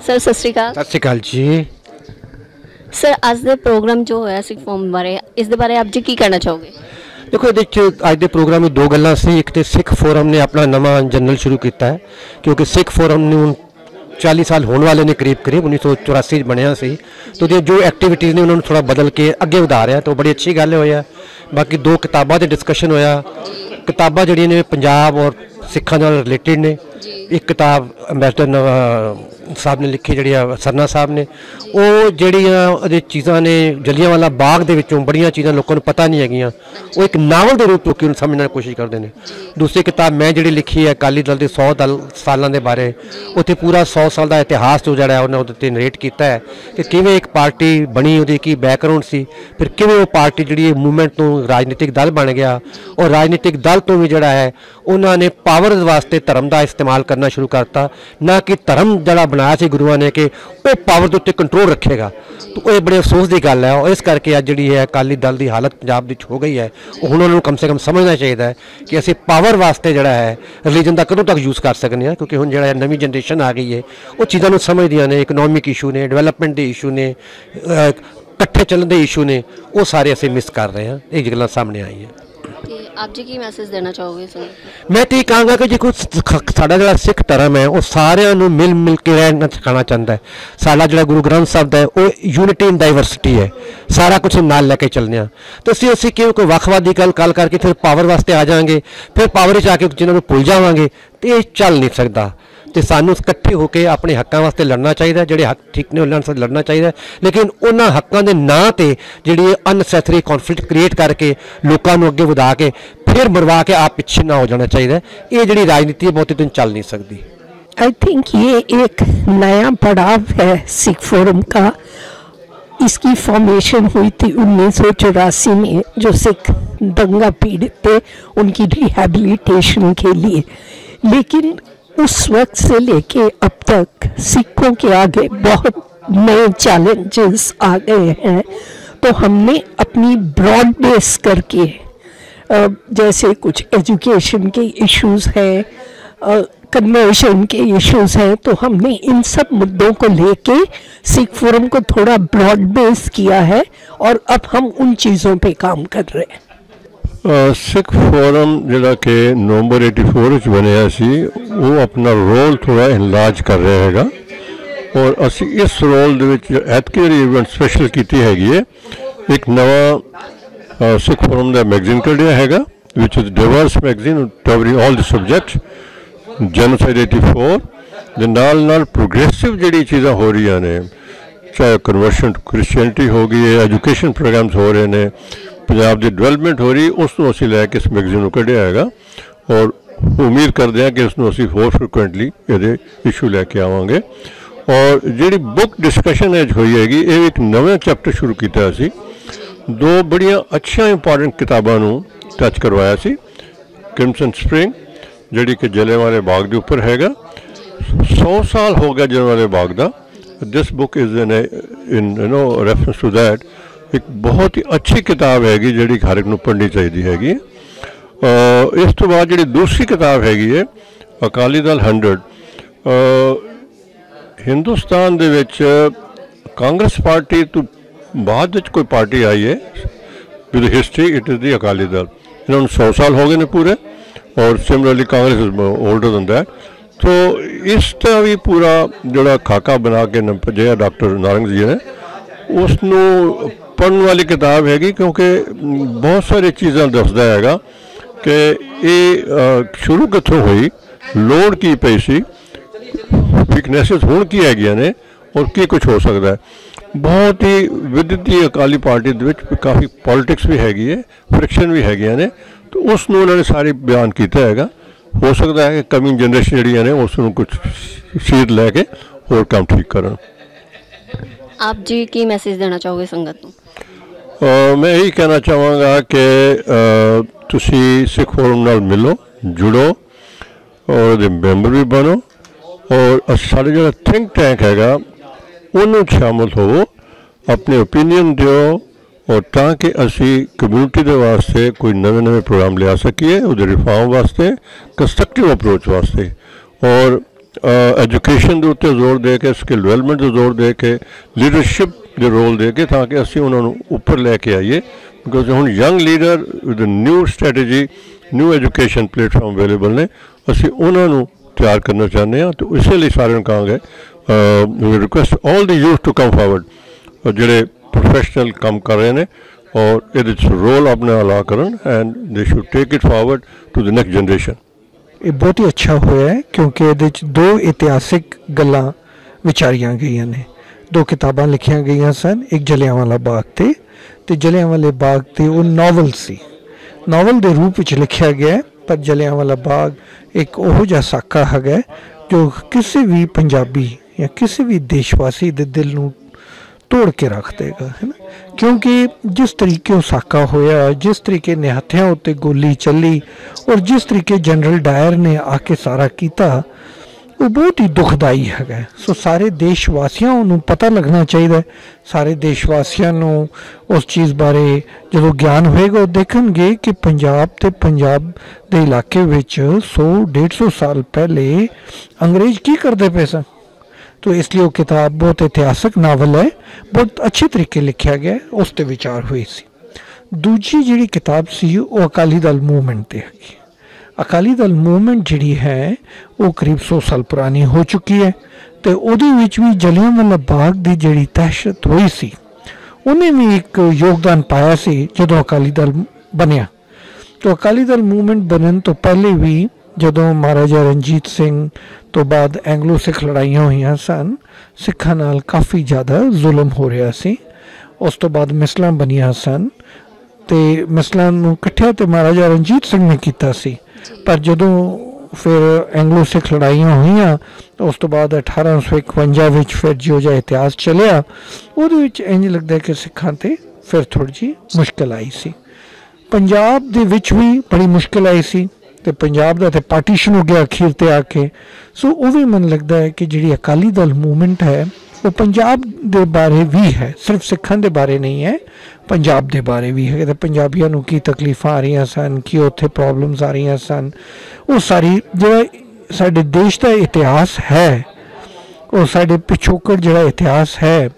Sir सत श्री अकाल। सत श्री अकाल जी। सर अज दे प्रोग्राम जो होया सिख फोरम बारे इस दे बारे आप जी की कहना चाहोगे? देखो ये अज के प्रोग्राम में दो गल्लां सी। एक तो सिख फोरम ने अपना नवा जनरल शुरू किया है क्योंकि सिख फोरम ने 40 साल होने वाले ने करीब 1984 बनया सी, तो जो एक्टिविटीज़ ने उन्होंने थोड़ा बदल के अगे वधा रहा, तो बड़ी अच्छी गल होया। बाकी दो किताबों के डिस्कशन होया। किताबां जिहड़ियां ने पंजाब और सिखां नाल रिलेटेड ने। एक किताब अंबैसडर साहब ने लिखी जी सरना साहब ने, वो जड़ियाँ चीज़ां ने जलियांवाला बाग दे विचों बड़ियां चीज़ां लोगों को पता नहीं हैगियां, वो एक नावल के रूप लोग समझने की कोशिश करते हैं। दूसरी किताब मैं जी लिखी है अकाली दल के 100 सालों के बारे, उत्थे पूरा 100 साल का इतिहास जो जड़ा उन्हें उत्ते नरेट किया है कि किवें एक पार्टी बनी, उसकी की बैकग्राउंड सी, फिर किवें वो पार्टी जी मूवमेंट तो राजनीतिक दल बन गया, और राजनीतिक दल तो भी जड़ा है उन्होंने पावर वास्ते धर्म का इस्तेमाल करना शुरू करता, ना कि धर्म जड़ा बनाया सी गुरुआ ने कि वो पावर के उत्ते कंट्रोल रखेगा। तो ये बड़े अफसोस की गल है, और इस करके अज जी है अकाली दल की हालत पंजाब की हो गई है। हुण उन्होंने कम से कम समझना चाहिए है कि असीं पावर वास्ते जड़ा है रिलीजन का कदों तक यूज़ कर सकते हैं, क्योंकि हुण जिहड़ा नवीं जनरेशन आ गई है वो चीज़ों समझदियां ने, इकनॉमिक इशू ने, डेवलपमेंट के इशू ने, कट्ठे चलने के इशू ने, वो सारे असीं मिस कर रहे हैं। ये गल्लां सामने आई है। आप जी की मैसेज देना चाहोगे? मैं तो ये कहूँगा कि जो कोई साडा जिहड़ा सिख धर्म है वो सारिਆਂ ਨੂੰ मिल मिल के रहना सिखाना चाहता है। साडा जिहड़ा गुरु ग्रंथ साहब है वो यूनिटी इन डाइवर्सिटी है, सारा कुछ नाल लैके चलने। तो असीं क्यों कोई वखवादी गल करके फिर पावर वास्ते आ जाएंगे, फिर पावर आके जिन्होंने भुल जावांगे, तो ये चल नहीं सकता। तो सानू इकट्ठे होकर अपने हकों वास्ते लड़ना चाहिए, जोड़े हक ठीक ने उन्होंने लड़ना चाहिए, लेकिन उन्होंने हकों के नाँ से जी अननैसेसरी कॉन्फ्लिक्ट क्रिएट करके लोगों को अगे वधा के फिर मरवा के आप पिछे ना हो जाना चाहिए। ये जी राजनीति है बहुते दिन चल नहीं सकती। आई थिंक ये एक नया पड़ाव है सिख फोरम का। इसकी फॉर्मेशन हुई थी 1984 में, जो सिख दंगा पीड़ित थे उनकी रिहैबिलिटेशन के लिए। लेकिन उस वक्त से लेके अब तक सिखों के आगे बहुत नए चैलेंजेस आ गए हैं, तो हमने अपनी ब्रॉड बेस करके जैसे कुछ एजुकेशन के इश्यूज़ हैं, कन्वर्शन के इश्यूज़ हैं, तो हमने इन सब मुद्दों को लेके सिख फोरम को थोड़ा ब्रॉड बेस किया है, और अब हम उन चीज़ों पे काम कर रहे हैं। सिख फोरम जिहड़ा कि नवंबर 84 बनया सी, वो अपना रोल थोड़ा इनलाज कर रहा हैगा, और असी इस रोल दे विच ऐतकी जिहड़ी इवेंट स्पैशल कीती हैगी है। एक नवा सिख फोरम का मैगजीन कढ़िया हैगा, which is Divers magazine covering all the subject. Genocide 84 दे नाल प्रोग्रेसिव जिहड़ी चीज़ां हो रही ने, चाहे कन्वर्शन टू क्रिश्चियनिटी हो गई है, एजुकेशन प्रोग्राम्स हो रहे हैं, पंजाब की डेवलपमेंट हो रही, उसनों असीं लैके इस मैगजीन को कढ़िया हैगा, और उम्मीद करते हैं कि उसनों असीं होर फ्रिक्वेंटली ये इशू लैके आवांगे। और जिहड़ी बुक डिस्कशन अज हुई हैगी, ये एक नवा चैप्टर शुरू किया असीं। दो बड़िया अच्छा इंपॉर्टेंट किताबों टच करवाया सी। क्रिम्सन स्प्रिंग जिहड़ी कि जलियांवाले बाग के उपर हैगा, 100 साल हो गया जलियांवाले बाग का। This book is in reference to that एक बहुत ही अच्छी किताब हैगी जिहड़ी हर एक नूं पढ़नी चाहिए हैगी। इस तो बाद जिहड़ी दूसरी किताब हैगी है अकाली दल 100। हिंदुस्तान दे विच कांग्रेस पार्टी तो बाद विच कोई पार्टी आई है with history, it is the Akali Dal. इन्होंने 100 साल हो गए ने पूरे, और similarly Congress is older than that. तो इसका भी पूरा जोड़ा खाका बना के जो डॉक्टर नारंग जी ने उसनों पढ़ने वाली किताब हैगी, क्योंकि बहुत सारी चीज़ां दसदा हैगा कि ये शुरू कित्थों हुई, लोड़ की पई सी, वीकनेसिस हुण की हैगियां ने, और की कुछ हो सकता है। बहुत ही विधि अकाली पार्टी दे विच काफ़ी पॉलिटिक्स भी हैगी है, फ्रिक्शन भी हैगियां ने, तो उसनों उन्होंने सारी बयान किया हैगा। हो सकता है कि कमिंग जनरेशन जिहड़ियां ने उसनों कुछ सीध लैके होर काम ठीक करन। आप जी की मैसेज देना चाहोगे संगत को? मैं यही कहना चाहवागा कि तुसी सिख फोरम नाल मिलो, जुड़ो, और मैंबर भी बनो, और साढ़े जो थिंक टैंक हैगा उन्होंने शामिल होवो, अपने ओपीनियन दिओ, और ताकि असी कम्यूनिटी के वास्ते कोई नवे नवे प्रोग्राम लिया सकीए, उहदे रिफॉर्म वास्ते, कंस्ट्रक्टिव अप्रोच वास्ते। और एजुकेशन के उत्ते जोर दे के, स्किल डेवलपमेंट पर जोर दे के, लीडरशिप के रोल दे के, ताकि असी उन्होंने उपर लैके आइए। बिकॉज हुण young leader with new strategy, new education platform available ने, असी उन्होंने तैयार करना चाहते हैं। तो इस लिए सारे कहांगे request all the youth to come forward, जोड़े प्रोफेशनल काम कर रहे हैं और ये रोल अपना अला करन and they should take it forward to the next generation. ये बहुत ही अच्छा होया है क्योंकि ये दो इतिहासिक गल्लां विचारियां गई ने, दो किताबां लिखियां गई सन, एक जलियांवाला बाग ते जलियांवाले बाग ते वो नॉवल सी, नॉवल के रूप में लिखा गया है। पर जलियांवाला बाग एक ओहो जिहा साका है जो किसी भी पंजाबी या किसी भी देशवासी के दिल नूं तोड़ के रख देगा, है ना। क्योंकि जिस तरीके वो साका होया, जिस तरीके निहत्थियां उत्ते गोली चली और जिस तरीके जनरल डायर ने आके सारा किया, वो बहुत ही दुखदाई है। सो सारे देशवासियों को पता लगना चाहिए, सारे देशवासियों को उस चीज़ बारे जो ज्ञान होएगा वो देखणगे कि पंजाब ते पंजाब के इलाके विच 100-150 साल पहले अंग्रेज की करते पे सन। तो इसलिए वो किताब बहुत इतिहासक नावल है, बहुत अच्छे तरीके लिखा गया, उस ते विचार हुई सी। दूजी जिहड़ी किताब सी वो अकाली दल मूवमेंट ते है। अकाली दल मूवमेंट जिहड़ी है वो करीब 100 साल पुरानी हो चुकी है। तो उहदे विच भी जलियांवाला बाग की जिहड़ी दहशत हुई सी, उन्हें भी एक योगदान पाया सी जदों अकाली दल बनिया। तो अकाली दल मूवमेंट बनने तो पहले भी जदों महाराजा रणजीत सिंह तो बाद एंग्लो सिख लड़ाइयां हुई सन, सिखां नाल काफ़ी ज़्यादा जुल्म हो रहा सी। उस तो बाद मिसलां बनिया सन, तो मिसलां नूं इकट्ठा तो महाराजा रणजीत सिंह ने किया सी। पर जदों फिर एंग्लो सिख लड़ाइयां हुई तो उस तो बाद 1851 विच फिर जो जिहा इतिहास चलिया, उहदे विच इंज लगदा है कि सिखां ते फिर थोड़ी जी मुश्किल आई सी। पंजाब दे विच भी बड़ी मुश्किल आई सी, तो पंजाब का तो पार्टीशन हो गया अखीर ते आके। सो वो भी मन लगता है कि जी अकाली दल मूवमेंट है वो पंजाब के बारे भी है, सिर्फ सिखां के बारे नहीं है, पंजाब के बारे भी है। तो पंजाबियों को की तकलीफां आ रही सन, कि उत्थे प्रॉब्लम्स आ रही सन, वो सारी जो साडे देश का इतिहास है, वो साडे पिछोकड़ जो इतिहास है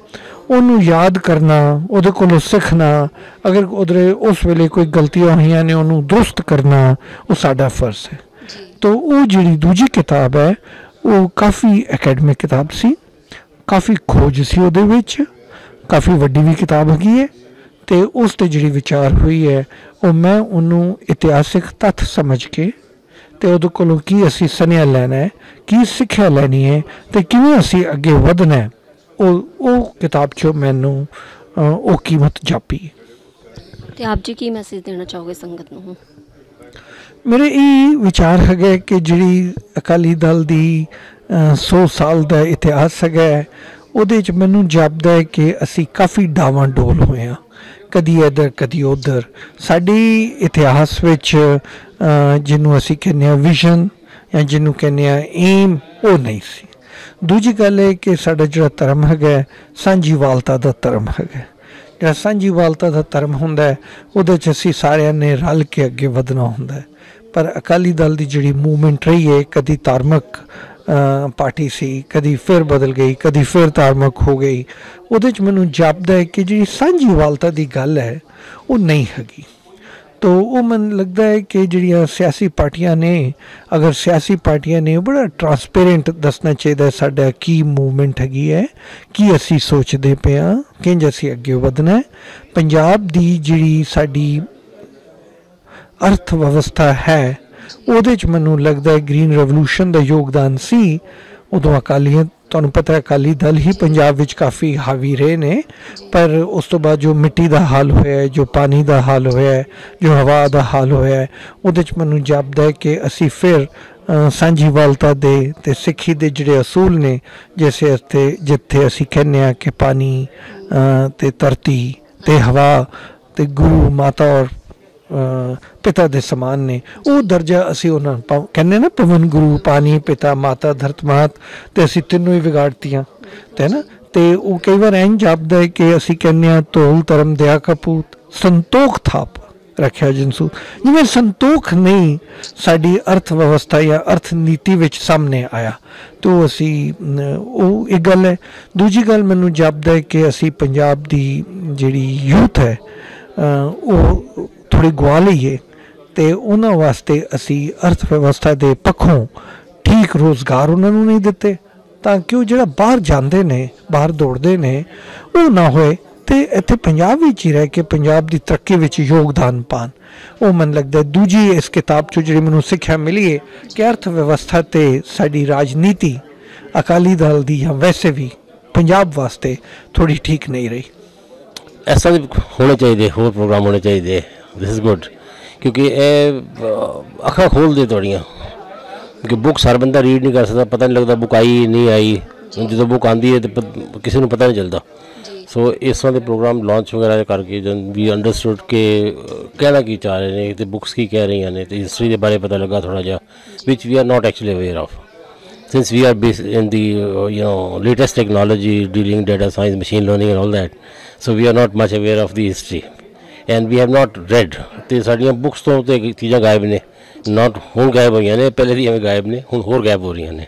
उन्होंने याद करना, उहदे कोलों सीखना, अगर उधर उस वेले कोई गलतियां हुई ने उन्होंने दुरुस्त करना, वो साडा फर्ज है। तो वो जिहड़ी दूजी किताब है वो काफ़ी अकैडमिक किताब सी, काफ़ी खोज सी उहदे विच, काफ़ी वड्डी भी किताब हैगी है। तो उस ते जिहड़ी विचार हुई है वो मैं उन्होंने इतिहासिक तत्थ समझ के तो उहदे कोलों की असी सनिया लैना है, की सिक्ख्या लैनी है, तो किवें असी अगे वधना है, वो किताब चो मैनू वो कीमत जापी। तो आप जी की मैसेज देना चाहोगे संगत नूं? मेरे ये विचार है कि जिहड़ी अकाली दल दी 100 साल का इतिहास है, उहदे च मैनू जापदा है कि असी काफ़ी डावाडोल होए हैं, कदी इधर कदी उधर। साडी इतिहास विच जिन्हों असी कहने विजन या जिन्हों कहने एम वो नहीं सी। दूजी गल है कि साडा जिहड़ा धर्म है सांझीवालता का धर्म है, जिहड़ा सांझीवालता का धर्म हुंदा है उहदे च असी सारिਆਂ ने रल के अगे वधना हुंदा है। पर अकाली दल की जिहड़ी मूवमेंट रही है, कदी धार्मिक पार्टी सी, कदी फिर बदल गई, कदी फिर धार्मिक हो गई, उहदे च मैनूं जापदा है कि जिहड़ी सांझीवालता की गल है वो नहीं हैगी। तो वो मन लगता है कि जिहड़ियां सियासी पार्टियां ने, अगर सियासी पार्टियां ने बड़ा ट्रांसपेरेंट दसना चाहिए साडा की मूवमेंट हैगी है, की असी सोचते पे हाँ, किंज असी अगे वधना है। पंजाब दी जिहड़ी साडी अर्थ व्यवस्था है उहदे च मैनूं लगता है ग्रीन रेवोल्यूशन का योगदान सी। उदों अकाली, तुहानूं पता है अकाली दल ही पंजाब विच काफ़ी हावी रहे ने, पर उस तो बाद जो मिट्टी का हाल होया है, जो पानी का हाल होया है, जो हवा का हाल होया है, उहदे च मैनूं जापदा है कि असी फिर सांझीवालता दे ते सिक्खी दे जिहड़े असूल ने, जैसे जिथे असी कहने आ कि पानी ते धरती ते हवा ते गुरु माता और पिता दे समान ने, वो दर्जा असी उन्होंने कहने ना पवन गुरु पानी पिता माता धरत मात, तो असी तीनों ही बिगाड़तियाँ तो है ना। तो वो कई बार इंज जापदा है कि असी कहने धोल धर्म दया कपूत संतोख थाप, ਰੱਖਿਆ ਜਿੰਸੂ ਜਿਵੇਂ ਸੰਤੋਖ ਨਹੀਂ ਸਾਡੀ ਅਰਥ ਵਿਵਸਥਾ ਜਾਂ ਅਰਥ ਨੀਤੀ ਵਿੱਚ ਸਾਹਮਣੇ ਆਇਆ ਤਾਂ ਅਸੀਂ ਉਹ ਇੱਕ ਗੱਲ ਹੈ। ਦੂਜੀ ਗੱਲ ਮੈਨੂੰ ਜਾਪਦਾ ਹੈ ਕਿ ਅਸੀਂ ਪੰਜਾਬ ਦੀ ਜਿਹੜੀ ਯੂਥ ਹੈ ਉਹ ਥੋੜ੍ਹੀ ਗਵਾ ਲਈਏ ਅਤੇ ਉਹਨਾਂ ਵਾਸਤੇ ਅਸੀਂ ਅਰਥ ਵਿਵਸਥਾ ਦੇ ਪੱਖੋਂ ਠੀਕ ਰੁਜ਼ਗਾਰ ਉਹਨਾਂ ਨੂੰ ਨਹੀਂ ਦਿੱਤੇ ਤਾਂ ਕਿ ਉਹ ਜਿਹੜਾ ਬਾਹਰ ਜਾਂਦੇ ਨੇ ਬਾਹਰ ਦੌੜਦੇ ਨੇ ਉਹ ਨਾ ਹੋਏ ਅਤੇ ਇੱਥੇ ਪੰਜਾਬ ਵਿੱਚ ਹੀ ਰਹਿ ਕੇ ਪੰਜਾਬ ਦੀ ਤਰੱਕੀ ਵਿੱਚ ਯੋਗਦਾਨ ਪਾਉਣ। ਉਹ ਮੈਨੂੰ ਲੱਗਦਾ ਦੂਜੀ ਇਸ ਕਿਤਾਬ 'ਚੋਂ ਜਿਹੜੀ ਮੈਨੂੰ ਸਿੱਖਿਆ ਮਿਲੀ ਹੈ ਕਿ ਅਰਥ ਵਿਵਸਥਾ ਅਤੇ ਸਾਡੀ ਰਾਜਨੀਤੀ ਅਕਾਲੀ ਦਲ ਦੀ ਜਾਂ ਵੈਸੇ ਵੀ ਪੰਜਾਬ ਵਾਸਤੇ ਥੋੜ੍ਹੀ ਠੀਕ ਨਹੀਂ ਰਹੀ। ਇਸ ਤਰ੍ਹਾਂ ਦੇ ਹੋਣੇ ਚਾਹੀਦੇ, ਹੋਰ ਪ੍ਰੋਗਰਾਮ ਹੋਣੇ ਚਾਹੀਦੇ। ਦਿਸ ਇਜ਼ ਗੁੱਡ ਕਿਉਂਕਿ ਇਹ ਅੱਖਾਂ ਖੋਲ੍ਹਦੇ ਤੁਹਾਡੀਆਂ ਕਿ ਬੁੱਕਸ ਹਰ ਬੰਦਾ ਰੀਡ ਨਹੀਂ ਕਰ ਸਕਦਾ, ਪਤਾ ਨਹੀਂ ਲੱਗਦਾ ਬੁੱਕ ਆਈ ਨਹੀਂ ਆਈ। ਜਦੋਂ ਬੁੱਕ ਆਉਂਦੀ ਹੈ ਤਾਂ ਕਿਸੇ ਨੂੰ ਪਤਾ ਨਹੀਂ ਚੱਲਦਾ। ਸੋ ਇਸ ਤਰ੍ਹਾਂ ਦੇ ਪ੍ਰੋਗਰਾਮ ਲਾਂਚ ਵਗੈਰਾ ਕਰਕੇ ਜਦ ਵੀ ਅੰਡਰਸਟੂਡ ਕਿ ਕਹਿਣਾ ਕੀ ਚਾਹ ਰਹੇ ਨੇ ਅਤੇ ਬੁੱਕਸ ਕੀ ਕਹਿ ਰਹੀਆਂ ਨੇ ਅਤੇ ਹਿਸਟਰੀ ਦੇ ਬਾਰੇ ਪਤਾ ਲੱਗਾ ਥੋੜ੍ਹਾ ਜਿਹਾ ਵਿਚ we are not actually aware of since we are based in the latest technology dealing data science, machine learning and all that, so we are not much aware of the history and we have not read। ਤੇ ਸਾਡੀਆਂ books ਤੋਂ ਤੇ ਚੀਜ਼ਾਂ ਗਾਇਬ ਨੇ, not ਹੁਣ ਗਾਇਬ ਹੋਈਆਂ ਨੇ, ਪਹਿਲੇ ਦੀਆਂ ਵੀ ਗਾਇਬ ਨੇ, ਹੁਣ ਹੋਰ ਗਾਇਬ ਹੋ ਰਹੀਆਂ ਨੇ।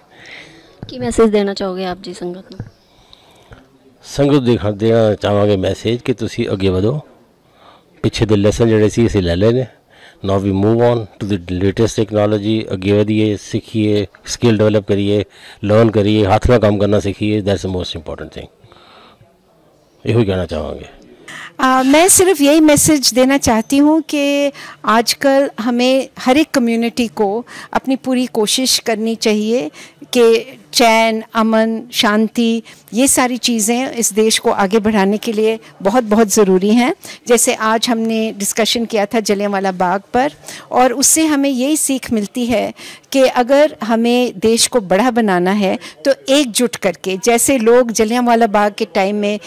ਕੀ ਮੈਸੇਜ ਦੇਣਾ ਚਾਹੋਗੇ ਆਪ ਜੀ ਸੰਗਤ ਨੂੰ? ਸੰਗਤ ਦੇਣਾ ਚਾਹਾਂਗੇ ਮੈਸੇਜ ਕਿ ਤੁਸੀਂ ਅੱਗੇ ਵਧੋ, ਪਿੱਛੇ ਦੇ ਲੈਸਨ ਜਿਹੜੇ ਸੀ ਅਸੀਂ ਲੈ ਲਏ ਨੇ। Now we move on to the latest technology, ਅੱਗੇ ਵਧੀਏ, ਸਿੱਖੀਏ, स्किल डेवलप करिए, लर्न करिए, हाथ में काम करना सीखिए। That's the most important thing. यही कहना चाहेंगे। मैं सिर्फ यही मैसेज देना चाहती हूँ कि आजकल हमें हर एक कम्युनिटी को अपनी पूरी कोशिश करनी चाहिए कि चैन, अमन, शांति, ये सारी चीज़ें इस देश को आगे बढ़ाने के लिए बहुत बहुत ज़रूरी हैं। जैसे आज हमने डिस्कशन किया था जलियांवाला बाग पर, और उससे हमें यही सीख मिलती है कि अगर हमें देश को बड़ा बनाना है तो एकजुट करके, जैसे लोग जलियांवाला बाग के टाइम में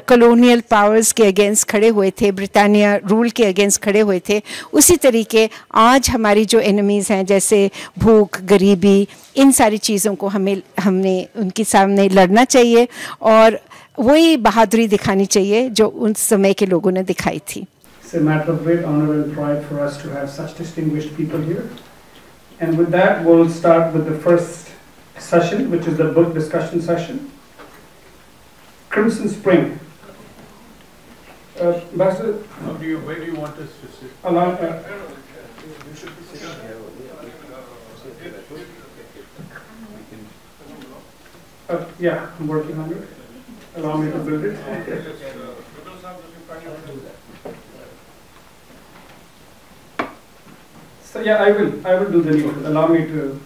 कॉलोनियल पावर्स के अगेंस्ट खड़े हुए थे, ब्रिटानिया रूल के अगेंस्ट खड़े हुए थे, उसी तरीके आज हमारी जो एनिमीज़ हैं जैसे भूख, गरीबी, इन सारी चीज़ों को हमें उनके सामने लड़ना चाहिए और वही बहादुरी दिखानी चाहिए जो उन समय के लोगों ने दिखाई थी। It's a matter of great honor and pride for us to have such distinguished people here. And with that, we'll start with the first session, which is the book discussion session. Crimson Spring. Ambassador, where do you want us to sit? Yeah, I'm working on it. Allow me to build it. So yeah, I will do the needful. Allow me to.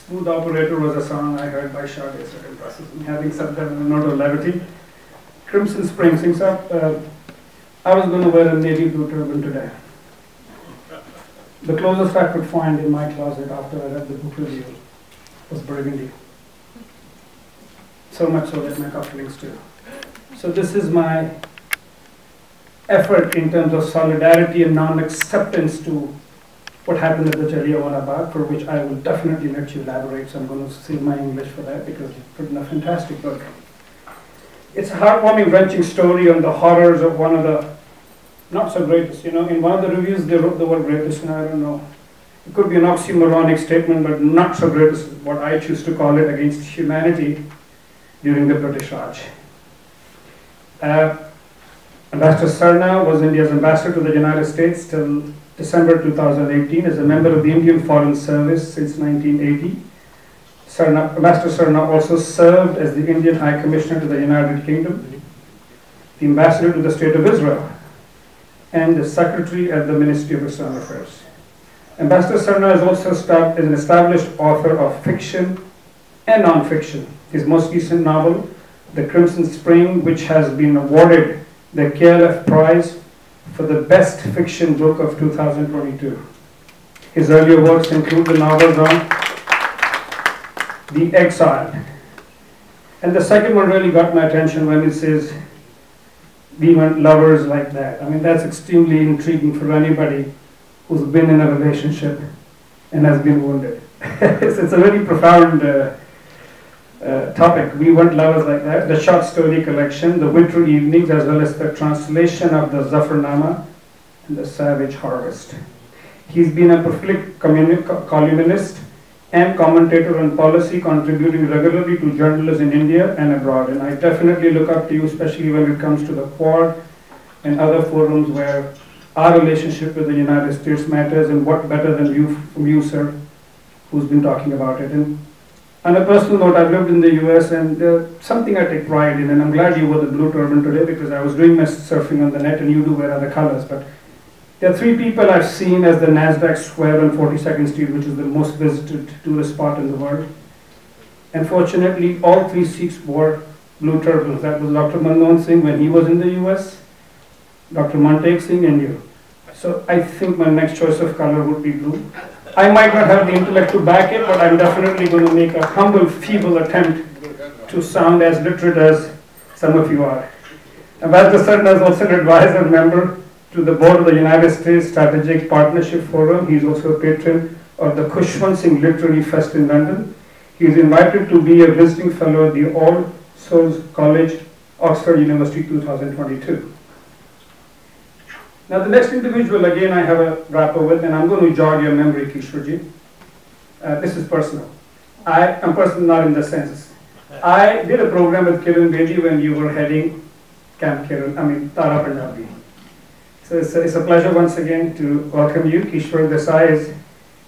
Smooth Operator was a song I heard by Sade second processing. Having said that, in a note of levity, Crimson Spring sings up. I was going to wear a navy blue turban today. The closest I could find in my closet after I read the book review was burgundy. So much so that my cufflinks too. So this is my effort in terms of solidarity and non-acceptance to what happened at the Jallianwala Bagh, for which I will definitely let you elaborate. So I'm going to save my English for that because you've written a fantastic book. It's a heartwarming, wrenching story on the horrors of one of the not so greatest. In one of the reviews they wrote the word greatest, and I don't know. It could be an oxymoronic statement, but not so greatest is what I choose to call it, against humanity during the British Raj. Ambassador Sarna was India's ambassador to the United States till December 2018 as a member of the Indian Foreign Service since 1980. Ambassador Sarna also served as the Indian High Commissioner to the United Kingdom, the ambassador to the State of Israel, and the secretary at the Ministry of External Affairs. Ambassador Sarna is also an established author of fiction and non-fiction. His most recent novel, The Crimson Spring, which has been awarded the KLF Prize for the Best Fiction Book of 2022. His earlier works include the novels on The Exiled. And the second one really got my attention when it says, we want lovers like that. I mean, that's extremely intriguing for anybody who's been in a relationship and has been wounded. It's a very profound topic. We want lovers like that. The short story collection, The Winter Evenings, as well as the translation of the Zafarnama and the savage harvest. He's been a prolific columnist and commentator on policy, contributing regularly to journalists in India and abroad. And I definitely look up to you, especially when it comes to the Quad and other forums where our relationship with the United States matters, and what better than you, sir, who's been talking about it. And on a personal note, I've lived in the US, and something I take pride in, and I'm glad you wore the blue turban today, because I was doing my surfing on the net, and you do wear other colors. But there are 3 people I've seen as the NASDAQ Square on 42nd Street, which is the most visited tourist spot in the world. And fortunately, all 3 Sikhs wore blue turbans. That was Dr. Manmohan Singh when he was in the US, Dr. Montek Singh, and you. So I think my next choice of color would be blue. I might not have the intellect to back it, but I'm definitely going to make a humble, feeble attempt to sound as literate as some of you are. Ambassador Sadda is also an advisor member to the board of the United States Strategic Partnership Forum. He is also a patron of the Khushwant Singh Literary Fest in London. He is invited to be a visiting fellow at the All Souls College, Oxford University 2022. Now the next individual, again, I have a rapport with, and I'm going to jog your memory, Kishwarji. This is personal. I'm personal not in the sense. I did a program with Kiran Bedi when you were heading Camp Kiran, Tara Punjabi. So it's a pleasure once again to welcome you. Kishwar Desai is,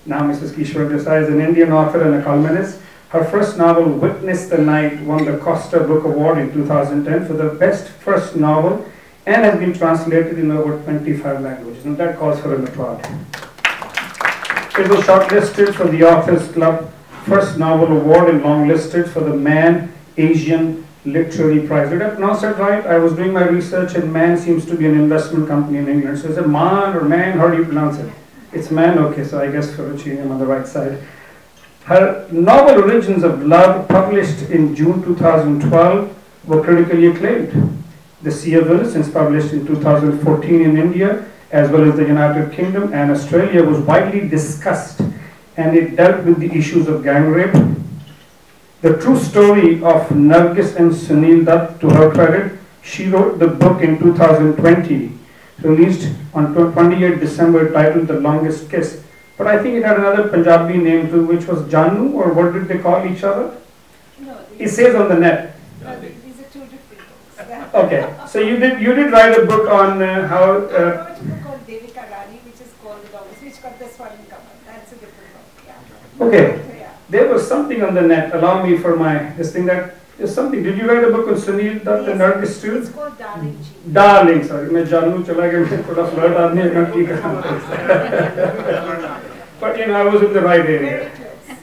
now Mrs. Kishwar Desai is an Indian author and a columnist. Her first novel, Witness the Night, won the Costa Book Award in 2010 for the best first novel, and has been translated in over 25 languages, and that calls for an applaud. It was shortlisted for the Authors Club First Novel Award and longlisted for the Man Asian Literary Prize. Did I pronounce that right? I was doing my research, and Man seems to be an investment company in England. So is it Man or Man? How do you pronounce it? It's Man, okay, so I guess for Ruchi, I'm on the right side. Her novel Origins of Love, published in June 2012, were critically acclaimed. The Sea of Innocence, published in 2014 in India, as well as the United Kingdom and Australia, was widely discussed, and it dealt with the issues of gang rape. The true story of Nargis and Sunil Dutt, to her credit, she wrote the book in 2020, released on 28 December, titled The Longest Kiss. But I think it had another Punjabi name too, which was Janu, or what did they call each other? No, it says on the net. No, these are 2 different books. Okay, so you did write a book on how. I wrote a book called Devika Rani, which is called The Longest, which got this one in common. That's a different book. Yeah. Okay. Yeah. There was something on the net, allow me for this thing, that there's something. Did you write a book on Sunil Dutt and Nargis too? It's called Darling Ji. Darling, sorry. मैं जानू चला गया, मैं थोड़ा flirt आदमी है, मैं ठीक है. But I was in the right area.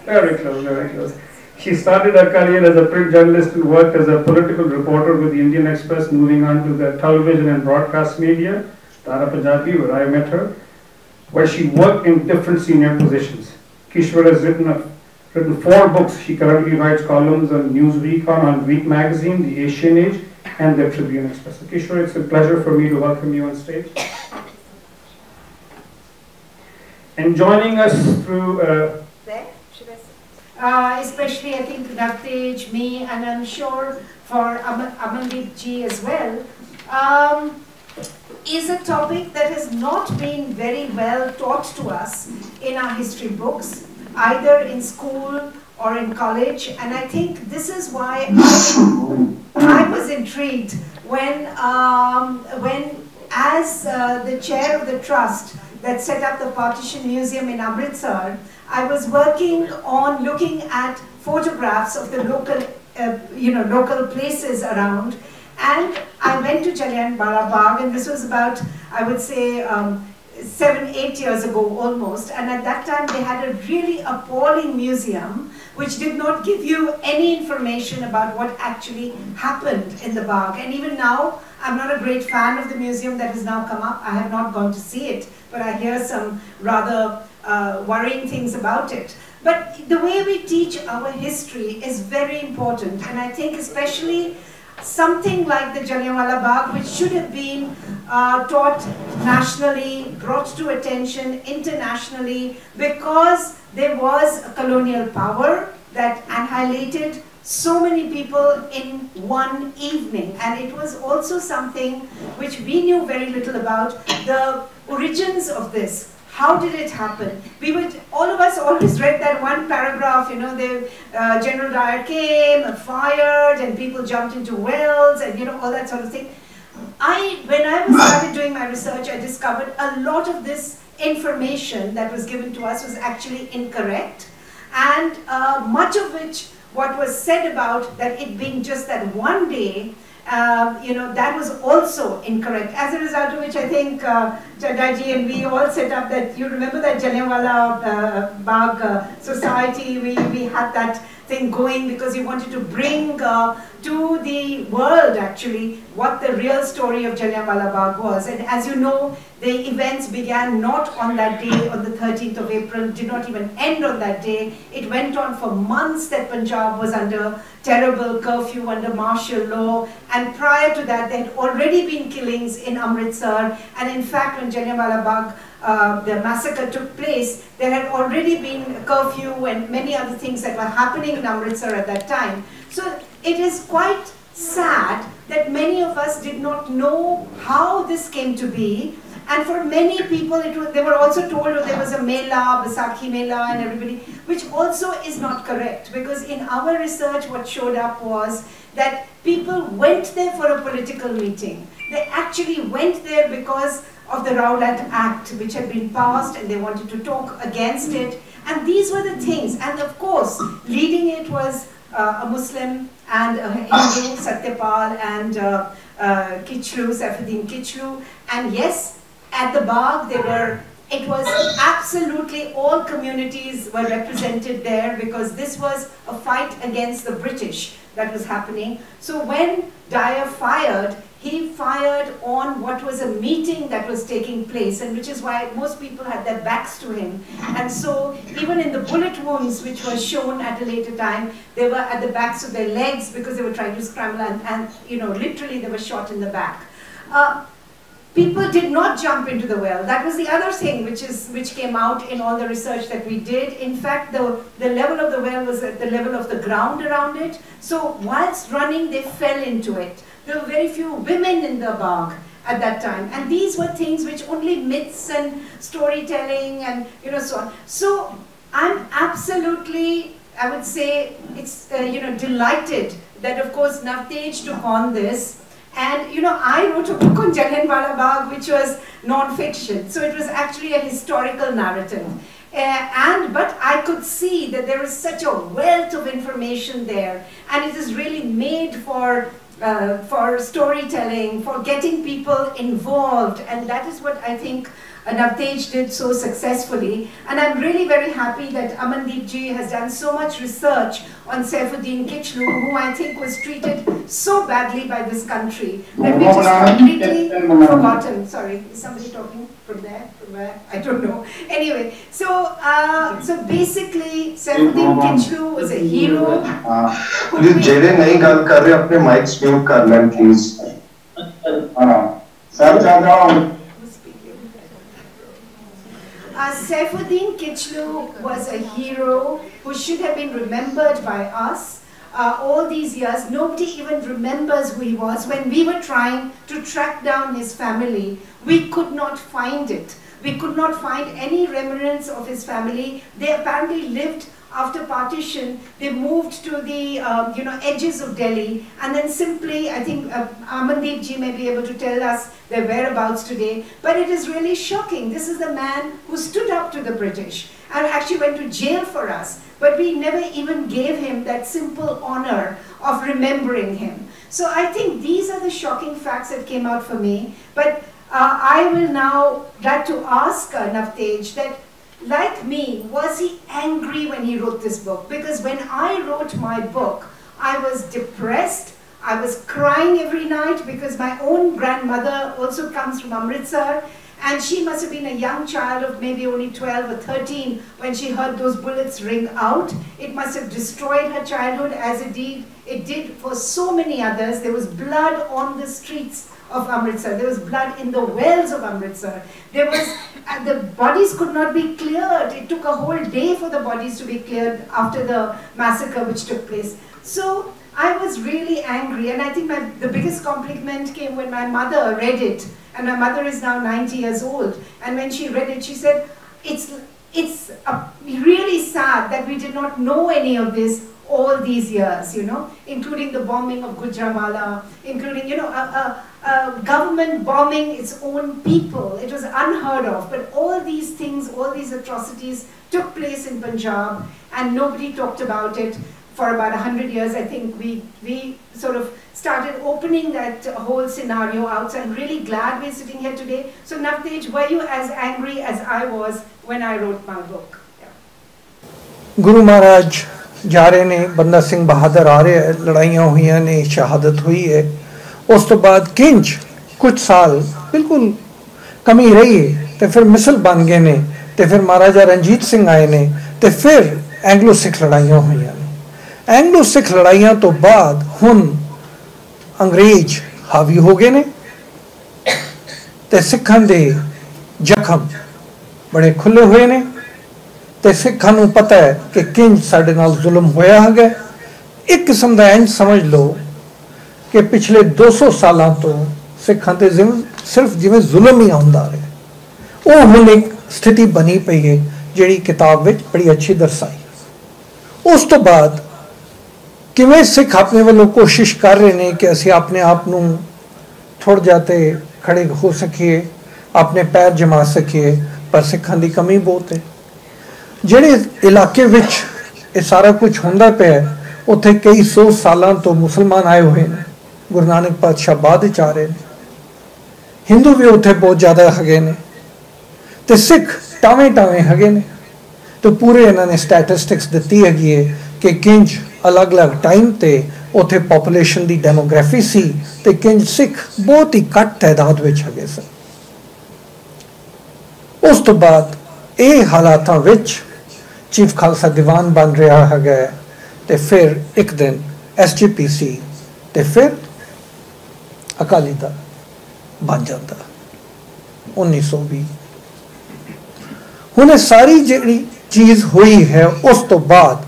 Very close, very close. She started her career as a print journalist and worked as a political reporter with the Indian Express, moving on to the television and broadcast media, Tara Punjabi, where I met her, where she worked in different senior positions. Kishwar has written 4 books. She currently writes columns on Newsweek, on Week Magazine, The Asian Age, and the Tribune Express. So Kishwar, it's a pleasure for me to welcome you on stage. And joining us through... especially I think Navtej, me, and I'm sure for Amandeep ji as well, is a topic that has not been very well taught to us in our history books, either in school or in college. And I think this is why I was intrigued when as the chair of the trust that set up the Partition Museum in Amritsar, I was working on looking at photographs of the local, local places around, and I went to Jallianwala Bagh, and this was about, I would say, 7-8 years ago almost, and at that time they had a really appalling museum which did not give you any information about what actually happened in the Bagh. And even now, I'm not a great fan of the museum that has now come up. I have not gone to see it, but I hear some rather worrying things about it. But the way we teach our history is very important, and I think especially something like the Jallianwala Bagh, which should have been taught nationally, brought to attention internationally, because there was a colonial power that annihilated so many people in one evening. And it was also something which we knew very little about, the origins of this. How did it happen? We would, all of us always read that one paragraph, you know, General Dyer came, fired, and people jumped into wells, and you know, all that sort of thing. When I started doing my research, I discovered a lot of this information that was given to us was actually incorrect, and much of which, what was said about that it being just that one day, you know, that was also incorrect. As a result of which, I think Chaddaji and we all set up that, you remember that Jallianwala Bagh Society, we had that thing going because we wanted to bring to the world actually what the real story of Jallianwala Bagh was. And as you know, the events began not on that day, on the 13th of April, did not even end on that day. It went on for months that Punjab was under terrible curfew, under martial law, and prior to that there had already been killings in Amritsar, and in fact when Jallianwala Bagh, the massacre took place, there had already been a curfew and many other things that were happening in Amritsar at that time. So it is quite sad that many of us did not know how this came to be. And for many people, they were also told there was a Mela, Baisakhi Mela and everybody, which also is not correct. Because in our research, what showed up was that people went there for a political meeting. They actually went there because of the Rowlatt Act, which had been passed, and they wanted to talk against it. And these were the things. And of course, leading it was a Muslim and a Hindu, Satyapal, and Kichlu, Saifuddin Kichlu. And yes, at the Bagh, it was absolutely all communities were represented there because this was a fight against the British that was happening. So when Dyer fired, he fired on what was a meeting that was taking place, and which is why most people had their backs to him. And so even in the bullet wounds which were shown at a later time, they were at the backs of their legs because they were trying to scramble, and you know, literally they were shot in the back. People did not jump into the well. That was the other thing which came out in all the research that we did. In fact, the level of the well was at the level of the ground around it. So whilst running, they fell into it. There were very few women in the Bagh at that time. And these were things which only myths and storytelling and you know so on. So I'm absolutely, I would say, it's you know, delighted that of course Navtej took on this. And you know, I wrote a book on Jallianwala Bagh which was non-fiction. So it was actually a historical narrative. But I could see that there is such a wealth of information there, and it is really made for storytelling, for getting people involved, and that is what I think Navtej did so successfully. And I'm really very happy that Amandeep ji has done so much research on Saifuddin Kichlu, who I think was treated so badly by this country that we just completely forgotten. Sorry, is somebody talking from there? From where? I don't know. Anyway, so basically Saifuddin Kichlu was a hero. Please, Jere nahi gal kar rahe, apne mics mute kar lein, please. Sir, Saifuddin Kichlu was a hero who should have been remembered by us. All these years, nobody even remembers who he was. When we were trying to track down his family, we could not find it. We could not find any remnants of his family. They apparently lived after partition. They moved to the edges of Delhi, and then simply, I think Amandeep ji may be able to tell us their whereabouts today. But it is really shocking. This is the man who stood up to the British and actually went to jail for us. But we never even gave him that simple honor of remembering him. So I think these are the shocking facts that came out for me. But I will now like to ask Navtej that, like me, was he angry when he wrote this book? Because when I wrote my book, I was depressed. I was crying every night because my own grandmother also comes from Amritsar, and she must have been a young child of maybe only 12 or 13 when she heard those bullets ring out. It must have destroyed her childhood, as it did for so many others. There was blood on the streets of Amritsar. There was blood in the wells of Amritsar. There was, the bodies could not be cleared. It took a whole day for the bodies to be cleared after the massacre which took place. So I was really angry, and I think the biggest compliment came when my mother read it, and my mother is now 90 years old, and when she read it, she said, it's really sad that we did not know any of this all these years, you know, including the bombing of Gujranwala, including, you know, a government bombing its own people. It was unheard of, but all these things, all these atrocities took place in Punjab, and nobody talked about it for about 100 years. I think we sort of started opening that whole scenario out, so I'm really glad we're sitting here today. So Navtej, were you as angry as I was when I wrote my book? Yeah. Guru Maharaj जा रहे ने, बंदा सिंह बहादुर आ रहे हैं, लड़ाइयाँ हुई ने, शहादत हुई है, उस तो बाद किंच कुछ साल बिल्कुल कमी रही है, तो फिर मिसल बन गए ने, तो फिर महाराजा रणजीत सिंह आए ने, तो फिर एंग्लो सिख लड़ाइयाँ हुई ने। एंग्लो सिख लड़ाइयाँ तो बाद हुन अंग्रेज हावी हो गए ने, तो सिखां दे जख्म बड़े खुले हुए ने, तो सिखां नूं पता है कि किंज साडे नाल जुल्म होया है। एक किस्म का इंज समझ लो कि पिछले 200 सालों तो सिखां ते सिर्फ जिवें जुल्म ही आउंदा रहा, वो हुण एक स्थिति बनी पई है जिहड़ी किताब विच बड़ी अच्छी दर्शाई। उस तो बाद किवें सिख अपने वालों कोशिश कर रहे हैं कि असीं अपने आप नूं थोड़ जाते खड़े हो सकीए, अपने पैर जमा सकीए, पर सिखां दी कमी बहुत है। ਜਿਹੜੇ ਇਲਾਕੇ ਵਿੱਚ ਇਹ ਸਾਰਾ ਕੁਝ ਹੁੰਦਾ ਪਿਆ, ਉੱਥੇ ਕਈ 100 ਸਾਲਾਂ ਤੋਂ ਮੁਸਲਮਾਨ ਆਏ ਹੋਏ ਨੇ, ਗੁਰੂ ਨਾਨਕ ਪਾਤਸ਼ਾਹ ਬਾਅਦ ਵਿੱਚ ਆ ਰਹੇ ਨੇ, ਹਿੰਦੂ ਵੀ ਉੱਥੇ ਬਹੁਤ ਜ਼ਿਆਦਾ ਹੈਗੇ ਨੇ, ਤੇ ਸਿੱਖ ਟਾਵੇਂ ਟਾਵੇਂ ਹੈਗੇ ਨੇ। ਤੇ ਪੂਰੇ ਇਹਨਾਂ ਨੇ ਸਟੈਟਿਸਟਿਕਸ ਦਿੱਤੀ ਹੈਗੀ ਹੈ ਕਿ ਕਿੰਜ ਅਲੱਗ-ਅਲੱਗ ਟਾਈਮ ਤੇ ਉੱਥੇ ਪੋਪੂਲੇਸ਼ਨ ਦੀ ਡੈਮੋਗ੍ਰਾਫੀ ਸੀ, ਤੇ ਕਿੰਜ ਸਿੱਖ ਬਹੁਤ ਹੀ ਘੱਟ ਤਾਦਾਦ ਵਿੱਚ ਹੈਗੇ ਸਨ। ਉਸ ਤੋਂ ਬਾਅਦ ਇਹ ਹਾਲਾਤਾਂ ਵਿੱਚ चीफ खालसा दीवान बन रहा है, तो फिर एक दिन SGPC, तो फिर अकाली दल बन जाता 1920। हुण सारी जी चीज़ हुई है, उस तो बाद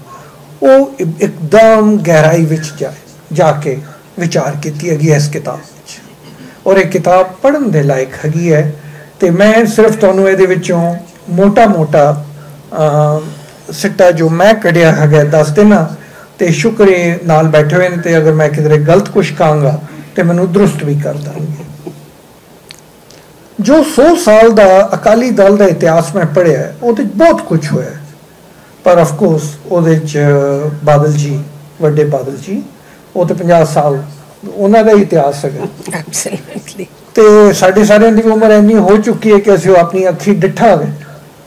वो एकदम गहराई विच जाके विचार की है इस किताब विच, और एक किताब पढ़न दे लायक हैगी है। तो मैं सिर्फ तुहानूं इहदे विचों मोटा मोटा सिट्टा जो मैं कढ़िया है दस देना, तो शुक्र नाल बैठे हुए हैं, तो अगर मैं किधरे गलत कुछ कहांगा तो मैनू दुरुस्त भी कर देंगे। जो 100 साल का अकाली दल का इतिहास मैं पढ़िया है, वो बहुत कुछ होया, पर ऑफकोर्स वो बादल जी, वड्डे बादल जी, वो तो 50 साल उन्हों का इतिहास है, तो साढ़े सारिਆਂ की उम्र इन्नी हो चुकी है कि असं अपनी अखी डिठा है,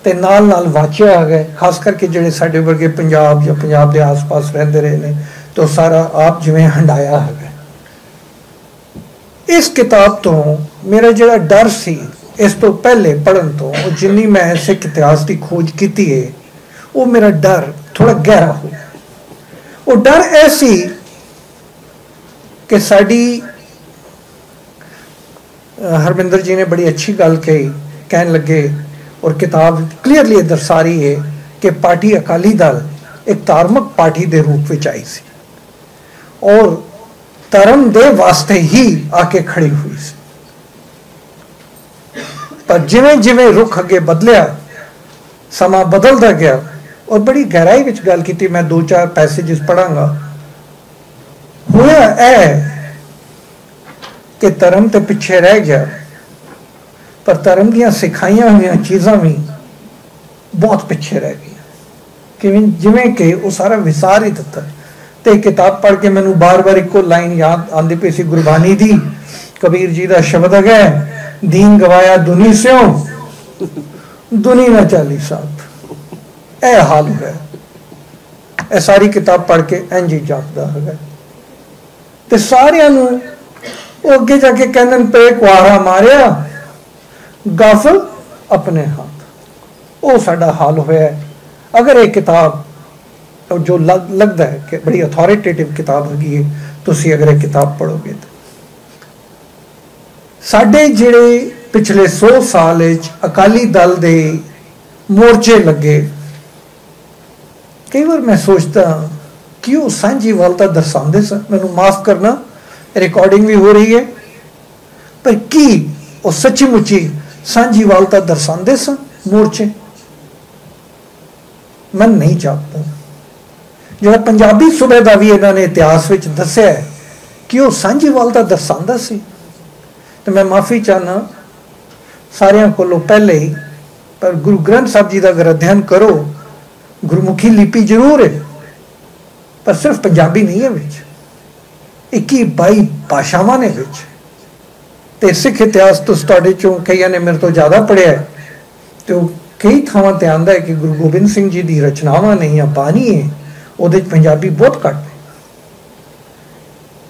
तो नाल नाल वाचिया है। खास करके जोड़े साढ़े वर्गे पंजाब या पंजाब के आस पास रहते रहे ने, तो सारा आप जिवें हंडाया है। इस किताब तो मेरा जोड़ा डर सी इस तो पहले पढ़न तो, जिन्नी मैं सिख इतिहास की खोज की है, वो मेरा डर थोड़ा गहरा हो। वो डर ऐसी कि साड़ी हरविंदर जी ने बड़ी अच्छी गल कही, कहन लगे, और किताब क्लीयरली दर्शा रही है कि पार्टी अकाली दल एक धार्मिक पार्टी के रूप में आई सी, और धर्म दे वास्ते ही आके खड़ी हुई सी। पर जिवें जिवें रुख अगे बदलिया, समा बदलता गया, और बड़ी गहराई विच गल की, मैं 2-4 पैसेजेस पढ़ांगा। होया कि धर्म तो पिछे रह गया, पर धर्म दियां सिखाइयां हुई चीज़ां भी बहुत पिछे रह गई, कि जिमें कि वो सारा विसार ही दिता। तो किताब पढ़ के मैनू बार बार एको लाइन याद आती पई सी गुरबानी दी, कबीर जी का शब्द है, दीन गवाया दुनी स्यों दुनी न चाली साथ। यह हाल है, यह सारी किताब पढ़ के इंज ही जापदा है। तो सारियां नू अगे जाके कहन पे कुआरा मारिया गाफल अपने हाथ, वो साडा हाल होया। अगर एक किताब जो लगता है कि बड़ी अथॉरिटेटिव किताब हैगी है, तुसी अगर एक किताब पढ़ोगे साडे जिहड़े पिछले 100 साल अकाली दल दे मोर्चे लगे, कई बार मैं सोचता कि वो सांझीवालता दर्शाते सन। मैनू माफ़ करना, रिकॉर्डिंग भी हो रही है, पर की वो सच्ची मुच्ची सांझीवालता दर्शाते सन मोर्चे? मन नहीं जापता। जो पंजाबी सूबे का भी इन्होंने इतिहास में दसिया है कि वो सांझीवालता दर्शाता सी। तो मैं माफ़ी चाहना सारिਆਂ ਕੋਲੋਂ पहले ही, पर गुरु ग्रंथ साहब जी का अगर अध्ययन करो, गुरमुखी लिपि जरूर है पर सिर्फ पंजाबी नहीं है, 21-22 भाषावां ने विच। ते सिख इतिहास तो तुहाडे चों कईयां ने मेरे तो ज़्यादा पढ़िया है, तो कई थावां ते आंदा है कि गुरु गोबिंद सिंह जी की रचनावां ने या बानी है, उहदे च पंजाबी बहुत घट है।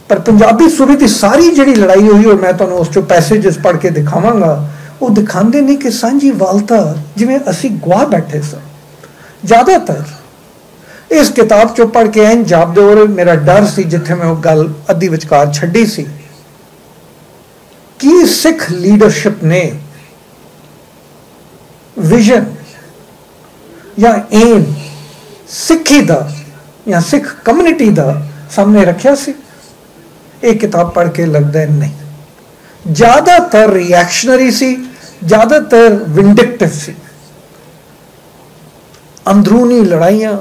पर पंजाबी सूबे की सारी जिहड़ी लड़ाई हुई, और मैं तुहानूं उस चों पैसेजेस पढ़ के दिखावांगा, वो दिखाते नहीं कि सांझीवालता जिवें असी गवा बैठे स। ज़्यादातर इस किताब चो पढ़ के एन जापदे, और मेरा डर सी जिथे मैं वो गल अद्धी विचकार छड्डी सी कि सिख लीडरशिप ने विजन या एम सिखी दा या सिख कम्युनिटी दा सामने रखिया सी। एक किताब पढ़ के लगता है नहीं, ज़्यादातर रिएक्शनरी सी, ज़्यादातर विंडिक्टिव सी। अंदरूनी लड़ाइयाँ,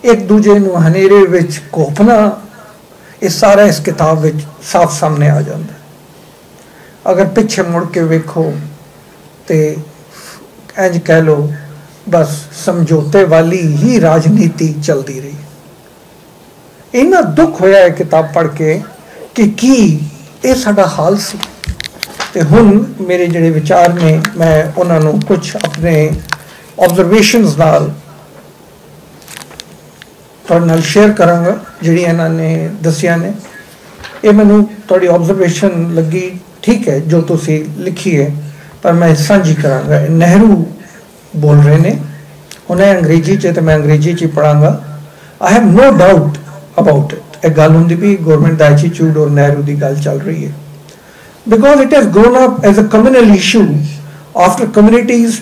एक दूजे नूं हनेरे विच घोपना, ये सारा इस किताब विच साफ सामने आ जाता है। अगर पिछे मुड़ के वेखो तो इंज कह लो बस समझौते वाली ही राजनीति चलती रही। इन्ना दुख होया है किताब पढ़ के कि ये साडा हाल सी। ते हुण मेरे जिहड़े विचार ने, मैं उन्होंने कुछ अपने ऑब्जरवेशनस नाल तुहाडे नाल शेयर करांगा जिहड़ियां इन्होंने दसिया ने। ये मैनूं तुहाडी ऑब्जरवेशन लगी ठीक है जो तुसी लिखी है, पर मैं सांझी करांगा। नेहरू बोल रहे ने, उन्हें अंग्रेजी च, तो मैं अंग्रेजी च पढ़ांगा। I have no doubt about it. एक गल होंदी भी गवर्नमेंट का एटीट्यूड और नेहरू की गल चल रही है, because it has grown up as a communal issue after communities,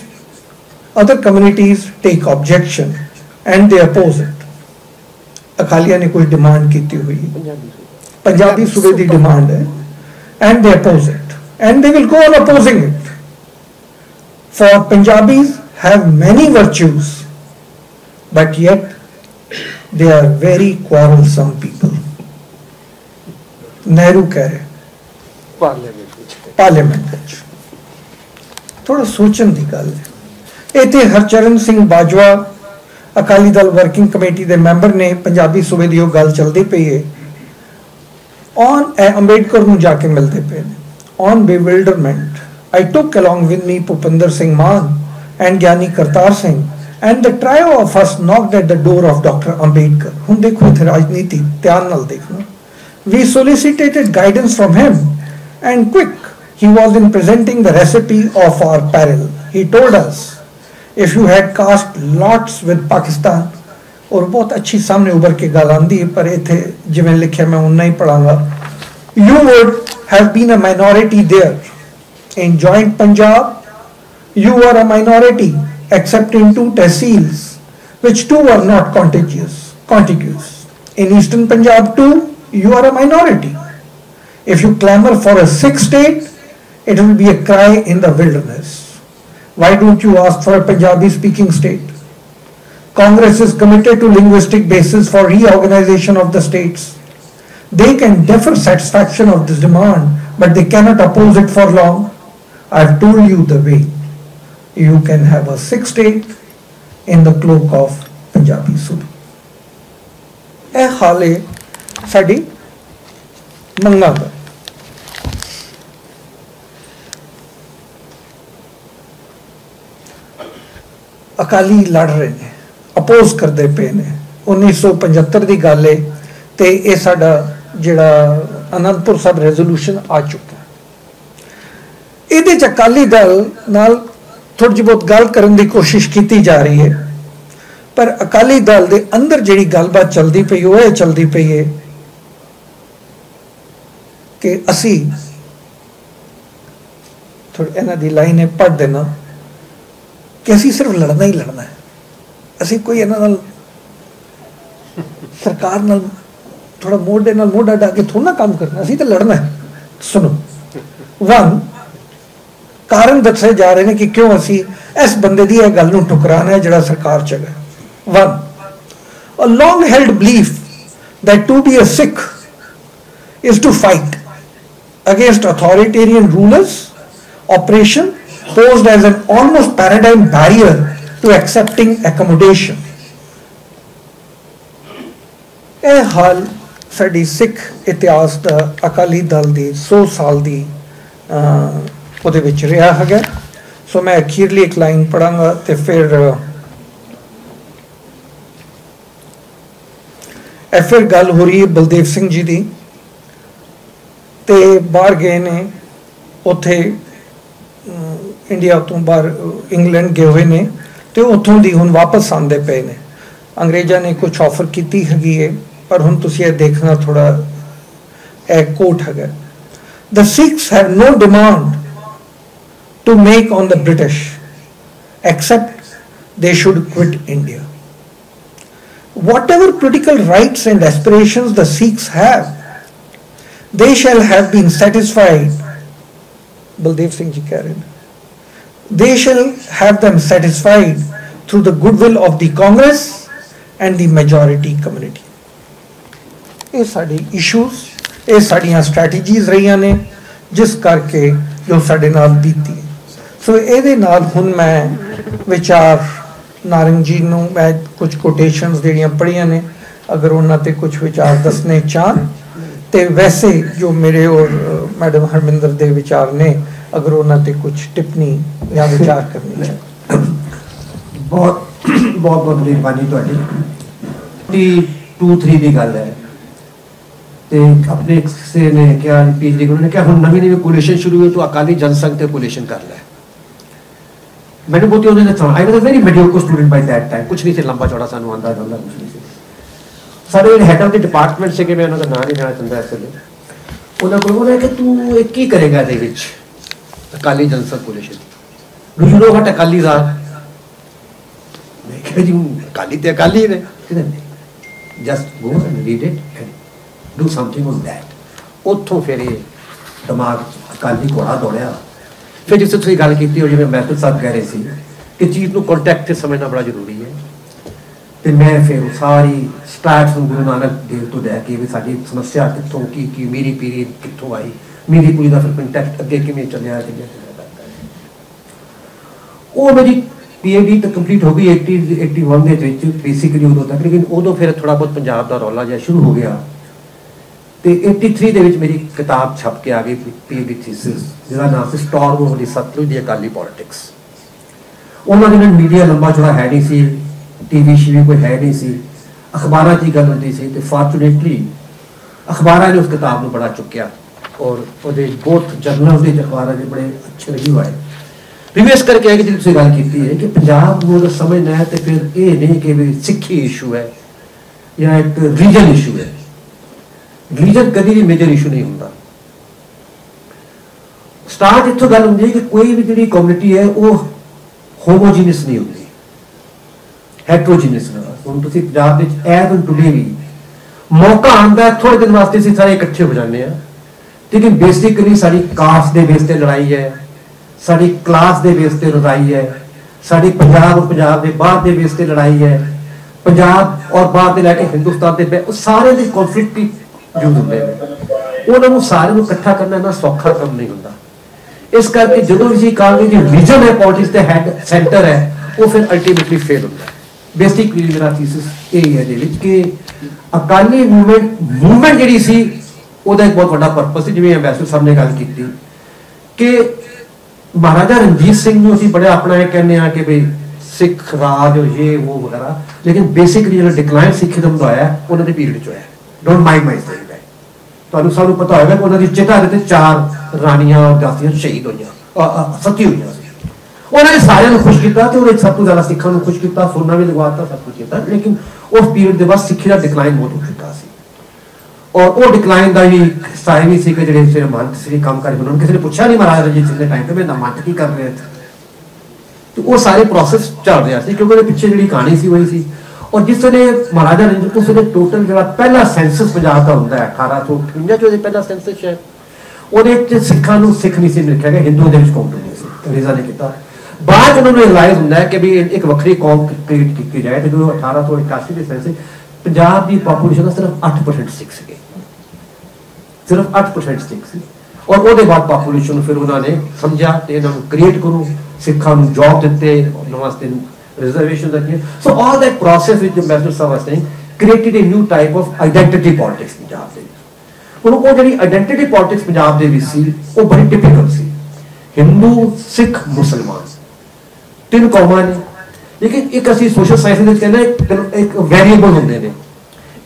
other communities take objection and they oppose it. अकालिया ने कुछ डिमांड की हुई, पंजाबी सूबे की डिमांड है, and they oppose it and they will go on opposing it. For Punjabis have many virtues but yet they are very quarrelsome people। Nehru कह रहे पार्लियामेंट थोड़ा सोचन की गल है। इत्थे हरचरण सिंह बाजवा अकाली दल वर्किंग कमेटी के मैंबर ने पंजाबी सूबे की गल चलती पई है। ऑन अंबेडकर नूं जाके मिलते पे on bewilderment I took along with me Bhupinder Singh Mann and ज्ञानी Kartar Singh and the trio of us knocked at the door of Dr. Ambedkar। हुण देखो इत्थे राजनीति ध्यान नाल देखना। We solicited guidance from him and quick he was in presenting the recipe of our peril। He told us if you had cast lots with Pakistan, और बहुत अच्छी सामने उभर के गल आंदी है, पर इत्थे जिवें लिखिया मैं उन्ना ही पढ़ांगा। You would have been a minority there in joint Punjab। You were a minority except in 2 tehsils, which too are not contiguous. In eastern Punjab too, you are a minority. If you clamor for a Sikh state, it will be a cry in the wilderness. Why don't you ask for a Punjabi speaking state? Congress is committed to linguistic basis for reorganization of the states. They can defer satisfaction of this demand, but they cannot oppose it for long. I have told you the way. You can have a Sikh state in the cloak of Punjabi Suba। यह हाल है साडी मंगा का। अकाली लड़ रहे ने, oppose करते पे ने। 1975 की गल है, तो यह साडा जिहड़ा आनंदपुर साहब रेजोल्यूशन आ चुका है। इहदे च अकाली दल नाल थोड़ी बहुत गल करने की कोशिश की जा रही है, पर अकाली दल के अंदर जी गलबात चलती पई वो चलती पई है कि असी थोड़ी इन्हां दी लाइन है पढ़ देना कि असीं सिर्फ लड़ना ही लड़ना है, असीं कोई इन्हां नाल सरकार नाल थोड़ा मोढे नाल मोढा ढा के थोड़ा काम करना, असीं तो लड़ना है। सुनो, वन कारण दसे जा रहे हैं कि क्यों असीं इस बंदे दी गल नूं ठुकराना है जिहड़ा सरकार च है। One, a long held belief that to be a Sikh is to fight against authoritarian rulers, oppression posed as an almost paradigm barrier to accepting accommodation. ਇਹ ਹਾਲ ਸਾਡੀ ਸਿੱਖ ਇਤਿਹਾਸ ਦਾ ਅਕਾਲੀ ਦਲ ਦੀ 100 ਸਾਲ ਦੀ ਉਹਦੇ ਵਿੱਚ ਰਿਹਾ ਹੈਗਾ। ਸੋ ਮੈਂ ਅਖੀਰਲੀ ਇੱਕ ਲਾਈਨ ਪੜਾਂਗਾ ਤੇ ਫਿਰ गल हो रही है बलदेव सिंह जी की, तो बाहर गए ने, उत्थे इंडिया तो बाहर इंग्लैंड गए हुए ने, तो उत्थों दी हुण वापस आंदे पे ने। अंग्रेज़ां ने कुछ ऑफर की हैगी है, पर हुण तुसीं देखना थोड़ा एक कोट है, the Sikhs have no demand to make on the British except they should quit India. Whatever political rights and aspirations the Sikhs have, they shall have been satisfied. Baldev Singh ji keh rahe hain, they shall have them satisfied through the goodwill of the Congress and the majority community. ये sari issues, ये साड़ियाँ strategies रही ने जिस करके जो साड़े नाल बीती। So ये नाल हुन मैं विचार नारंग जी नूं मैं कुछ कोटेशनस ਜਿਹੜੀਆਂ पढ़िया ने, अगर उन्होंने कुछ विचार दसने चाहन तो वैसे जो मेरे और मैडम हरमिंदर दे विचार ने, अगर उन्होंने कुछ टिप्पणी या विचार करनी चाहन। बहुत बहुत बहुत मेहरबानी तुहाडी। 2-3 की गल है तो अपने से ने क्या पीएचडी उन्होंने क्या हम नवी नवी कोलेशन शुरू हुई तो अकाली जनसंघ से कोलेशन कर लिया। मैंने बहुत उन्होंने I was a very mediocre student by that time, कुछ नहीं से लंबा चौड़ा सानू आंदा जांदा कुछ नहीं से। सारे हेड ऑफ द डिपार्टमेंट से कि मैं उन्होंने नाम नहीं लेना चाहता इस वे, उन्होंने को बोला कि तू एक की करेगा दे विच Akali Jansangh coalition, do you know what Akalis are? मैं कह जी अकाली ते अकाली ने, just go and read it and do something on that. उत्थों फिर ये दिमाग अकाली घोड़ा दौड़िया। फिर जिस तुसीं गल कीती हो जिवें महफिल साहब कह रहे सी कि चीज़ को कॉन्टैक्ट से समझना बड़ा जरूरी है, तो मैं फिर सारी स्टार्ट गुरु नानक देव तो लैके भी साडी समस्या कितों की मेरी पीढ़ी कितों आई, मेरी पीढ़ी का फिर कॉन्टैक्ट अगे किवें चलिया वो मेरी पीएचडी तो कंप्लीट हो गई 80-81 के बेसिकली उदों तक, लेकिन उदों फिर थोड़ा बहुत पंजाब का रौला जिहा शुरू हो गया। तो 83 ਦੇ ਵਿੱਚ मेरी किताब छप के आ गई पीएचडी थीसिस जिसका नाम से storm of the Sutlej the Akali politics. उन्होंने दिन मीडिया लंबा चौड़ा है नहीं सी, टीवी शीवी कोई है नहीं सी, अखबारां की गल होती सी, तो फॉर्चुनेटली अखबारां ने उस किताब को बड़ा चुक्या और बहुत जर्नल के अखबारां के बड़े अच्छे रिव्यू आए। रिव्यू इस करके है कि जिस गल की है कि पंजाब को समझना है तो फिर ये नहीं कि भी सिक्खी इशू है या एक रीजन इशू है। रिलीजन कभी भी मेजर इशू नहीं होता। स्टार्ट इतों गल होंगी कि कोई भी जी कम्युनिटी है वो होमोजीनियस नहीं होती, हेट्रोजीनियस। हम तुम पंजाब एज ऑन टुडे भी मौका आता है थोड़े दिन वास्ते असीं सारे इकट्ठे हो जाते हैं, लेकिन बेसिकली साड़ी कास्ट के बेस पर लड़ाई है, साड़ी क्लास के बेस पर लड़ाई है, साड़ी पंजाब और पंजाब के बाहर के बेस पर लड़ाई है, पंजाब और बाहर से लैके हिंदुस्तान के सारे के कॉन्फ्लिक्ट यूज होंगे हैं। उन्होंने सारे इकट्ठा करना इतना सौखा काम नहीं होता। इस करके जो भी कहांगे कि रीजन है पॉलिटिक्स के हैड सेंटर है वो फिर अल्टीमेटली फेल होता है। बेसिकली मेरा थीसिस यही है कि अकाली मूवमेंट जी सी ਉਹਦਾ एक बहुत बड़ा पर्पस है, जिवें एंबेसडर साहब ने गल की कि महाराजा रणजीत सिंह नूं असीं बड़े अपना ये कहने कि भाई सिख राज ये वो वगैरह, लेकिन बेसिकली जो डिक्लाइन सिखिज्म का आया उन्होंने पीरियड चो है। Don't mind my statement. तुहानूं सानूं पता होगा कि उन्होंने चिता दे 4 रानियां दासियां शहीद हुई, सती हुई, उन्होंने सारे खुश किया तो सब तो ज्यादा सिखा खुश किया, सोना भी लगवाता, सब कुछ किया, लेकिन उस पीरियड के बाद सिखी का डिक्लाइन बहुत हो चुका सी। और वो डिक्लाइन का भी सारे भी सी जो मंत से काम कर उन्होंने किसी ने पूछा नहीं महाराजा रंजीत सिंह के टाइम पे मैं मंत की कर रहे थे तो वो सारे प्रोसेस चल रहा है क्योंकि पिछले जी कहानी सी वही सी और जिस वे महाराजा रंजीत उस टोटल जो पहला सेंसस पंजाब का होंगे 1858 जो पहला सेंसस शायद वो सिखा सिख नहीं से लिखा गया हिंदुओं के काउंट नहीं सी अंग्रेजा ने किया बाद उन्होंने रियलाइज होंगे कि भी एक वक्री कौम क्रिएट की जाए तो जो 1881 के सेंसस पंजाब की पॉपूलेशन सिर्फ 8% सिख से सिर्फ 8% सिख सी और वो बाद पॉपूलेशन फिर उन्होंने समझा तो इन्होंने क्रिएट करो सिखा जॉब दिते वास्ते रिजर्वेशन रखिए so all that process which ambassador साहब was saying created a new type of identity politics Punjab दे और वो जी आइडेंटिटी पॉलिटिक्स पंजाब दे विच सी वो बड़ी टिपिकल सी हिंदू सिख मुसलमान तीन कौमां ने लेकिन एक असी सोशल साइंस कहते एक वेरीएबल होंगे ने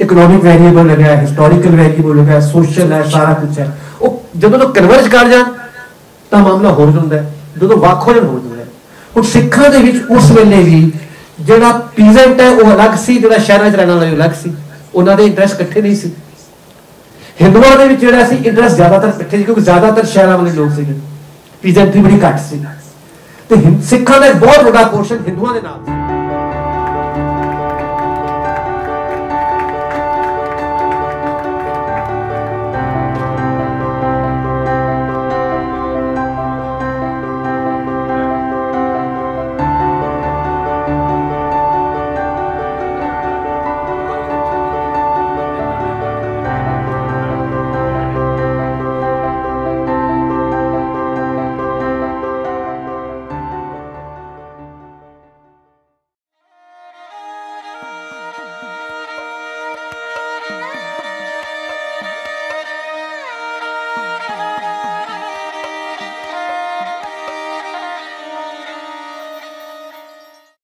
इकोनॉमिक वेरीएबल है हिस्टोरिकल वेरीएबल है सोशल है सारा कुछ है वो जो तो कन्वर्ज कर जाए तो मामला हो जाता है जो वक् हो जाए हो जाता है ਹੁਣ ਸਿੱਖਾਂ ਦੇ ਵਿੱਚ ਉਸ ਵੇਲੇ ਵੀ ਜਿਹੜਾ ਪੀਜ਼ੈਂਟ ਹੈ ਉਹ ਅਲੱਗ ਸੀ ਜਿਹੜਾ ਸ਼ਹਿਰਾਂ 'ਚ ਰਹਿਣ ਵਾਲਾ ਅਲੱਗ ਸੀ ਉਹਨਾਂ ਦੇ ਇੰਟਰਸਟ ਇਕੱਠੇ ਨਹੀਂ ਸੀ ਹਿੰਦੂਆਂ ਦੇ ਵਿੱਚ ਜਿਹੜਾ ਸੀ ਇੰਟਰਸਟ ਜ਼ਿਆਦਾਤਰ ਇਕੱਠੇ ਸੀ ਕਿਉਂਕਿ ਜ਼ਿਆਦਾਤਰ ਸ਼ਹਿਰਾਂ ਵਾਲੇ ਲੋਕ ਸੀਗੇ ਪੀਜ਼ੈਂਟਰੀ ਬੜੀ ਘੱਟ ਸੀ ਤੇ ਸਿੱਖਾਂ ਦਾ ਬਹੁਤ ਵੱਡਾ ਪੋਰਸ਼ਨ ਹਿੰਦੂਆਂ ਦੇ ਨਾਲ